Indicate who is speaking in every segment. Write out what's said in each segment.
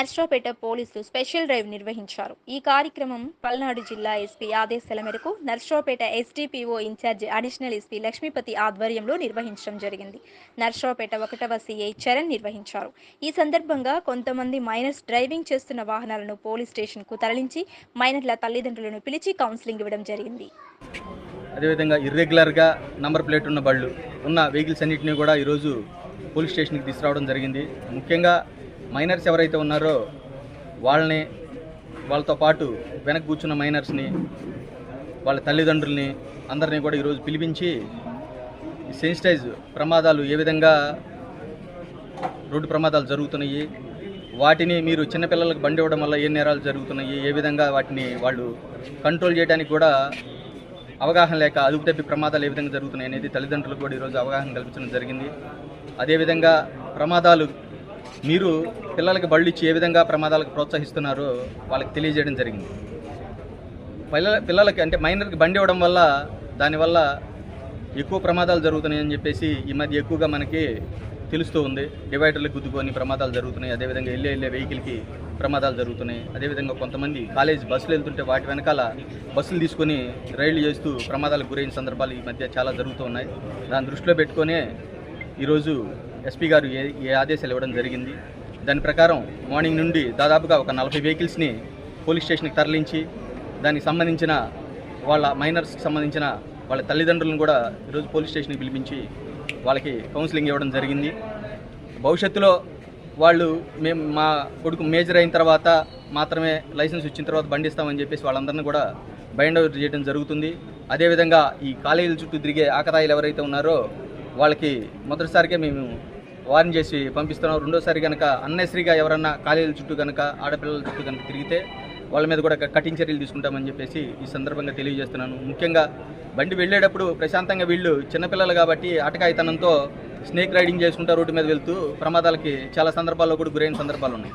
Speaker 1: నర్సరావుపేట పోలీసులు special drive నిర్వహించారు. ఈ కార్యక్రమం పల్నాడు జిల్లా ఎస్పీ ఆదేశాల మేరకు Narasaraopet SDPO incharge additional SP Lakshmipathi ఆధ్వర్యంలో నిర్వహించడం జరిగింది. నర్సరావుపేట 1వ సిఐ చరణ్ నిర్వహించారు. ఈ సందర్భంగా కొంతమంది మైనర్స్ డ్రైవింగ్ చేస్తున్న వాహనాలను పోలీస్ స్టేషన్కు తరలించి మైనర్ల తల్లిదండ్రులను పిలిచి కౌన్సిలింగ్ ఇవ్వడం జరిగింది.
Speaker 2: అదేవిధంగా ఇర్రెగ్యులర్గా నంబర్ ప్లేట్ ఉన్న బళ్ళు ఉన్న వెహికల్స్ అన్నింటినీ కూడా ఈరోజు పోలీస్ స్టేషన్కి తీసుకురావడం జరిగింది. ముఖ్యంగా మైనర్స్ ఎవరైతే ఉన్నారో వాళ్ళతో పాటు వెనక కూర్చున్న మైనర్స్ని, వాళ్ళ తల్లిదండ్రుల్ని అందరినీ కూడా ఈరోజు పిలిపించి సెన్సిటైజ్ ప్రమాదాలు ఏ విధంగా రోడ్డు ప్రమాదాలు జరుగుతున్నాయి, వాటిని మీరు చిన్నపిల్లలకు బండి ఇవ్వడం వల్ల ఏ నేరాలు జరుగుతున్నాయి, ఏ విధంగా వాటిని వాళ్ళు కంట్రోల్ చేయడానికి కూడా అవగాహన లేక అదుపు తప్పి ప్రమాదాలు ఏ విధంగా జరుగుతున్నాయి అనేది తల్లిదండ్రులకు కూడా ఈరోజు అవగాహన కల్పించడం జరిగింది. అదేవిధంగా ప్రమాదాలు మీరు పిల్లలకి బళ్ళు ఇచ్చి ఏ విధంగా ప్రమాదాలకు ప్రోత్సహిస్తున్నారో వాళ్ళకి తెలియజేయడం జరిగింది. పిల్లలకి అంటే మైనర్కి బండి ఇవ్వడం వల్ల దానివల్ల ఎక్కువ ప్రమాదాలు జరుగుతున్నాయని చెప్పేసి ఈ మధ్య ఎక్కువగా మనకి తెలుస్తూ ఉంది. డివైడర్లకు గుద్దుకొని ప్రమాదాలు జరుగుతున్నాయి. అదేవిధంగా వెళ్ళే వెహికల్కి ప్రమాదాలు జరుగుతున్నాయి. అదేవిధంగా కొంతమంది కాలేజ్ బస్సులు వెళ్తుంటే వాటి వెనకాల బస్సులు తీసుకొని రైళ్లు చేస్తూ ప్రమాదాలకు గురైన సందర్భాలు ఈ మధ్య చాలా జరుగుతూ ఉన్నాయి. దాన్ని దృష్టిలో పెట్టుకునే ఈరోజు ఎస్పీ గారు ఏ ఆదేశాలు ఇవ్వడం జరిగింది. దాని ప్రకారం మార్నింగ్ నుండి దాదాపుగా ఒక 40 వెహికల్స్ని పోలీస్ స్టేషన్కి తరలించి దానికి సంబంధించిన వాళ్ళ మైనర్స్కి సంబంధించిన వాళ్ళ తల్లిదండ్రులను కూడా ఈరోజు పోలీస్ స్టేషన్కి పిలిపించి వాళ్ళకి కౌన్సిలింగ్ ఇవ్వడం జరిగింది. భవిష్యత్తులో వాళ్ళు మా కొడుకు మేజర్ అయిన తర్వాత మాత్రమే లైసెన్స్ ఇచ్చిన తర్వాత బండి ఇస్తామని చెప్పేసి వాళ్ళందరినీ కూడా బైండ్ అవుట్ చేయడం జరుగుతుంది. అదేవిధంగా ఈ కాలేజీల చుట్టూ తిరిగే ఆకతాయిలు ఎవరైతే ఉన్నారో వాళ్ళకి మొదటిసారిగా మేము వార్న్ చేసి పంపిస్తున్నాం. రెండోసారి కనుక అన్నెసరీగా ఎవరన్నా కాలేజీల చుట్టూ కనుక ఆడపిల్లల చుట్టూ కనుక తిరిగితే వాళ్ళ మీద కూడా కఠిన చర్యలు తీసుకుంటామని చెప్పేసి ఈ సందర్భంగా తెలియజేస్తున్నాను. ముఖ్యంగా బండి వెళ్ళేటప్పుడు ప్రశాంతంగా వీళ్ళు చిన్నపిల్లలు కాబట్టి ఆటకాయితనంతో స్నేక్ రైడింగ్ చేసుకుంటూ రోడ్డు మీద వెళ్తూ ప్రమాదాలకి చాలా సందర్భాల్లో కూడా గురైన సందర్భాలు ఉన్నాయి.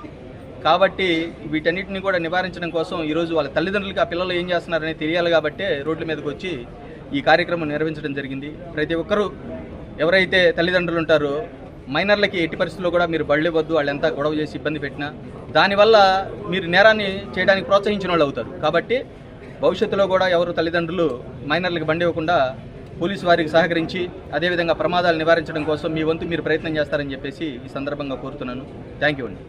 Speaker 2: కాబట్టి వీటన్నిటిని కూడా నివారించడం కోసం ఈరోజు వాళ్ళ తల్లిదండ్రులకి ఆ పిల్లలు ఏం చేస్తున్నారని తెలియాలి కాబట్టే రోడ్ల మీదకి వచ్చి ఈ కార్యక్రమం నిర్వహించడం జరిగింది. ప్రతి ఒక్కరూ ఎవరైతే తల్లిదండ్రులు ఉంటారో మైనర్లకి ఎట్టి పరిస్థితుల్లో కూడా మీరు బళ్ళు ఇవ్వద్దు. వాళ్ళు ఎంత గొడవ చేసి ఇబ్బంది పెట్టినా దానివల్ల మీరు నేరాన్ని చేయడానికి ప్రోత్సహించిన వాళ్ళు అవుతారు. కాబట్టి భవిష్యత్తులో కూడా ఎవరు తల్లిదండ్రులు మైనర్లకు బండి ఇవ్వకుండా పోలీసు వారికి సహకరించి అదేవిధంగా ప్రమాదాలు నివారించడం కోసం మీ వంతు మీరు ప్రయత్నం చేస్తారని చెప్పేసి ఈ సందర్భంగా కోరుతున్నాను. థ్యాంక్ యూ అండి.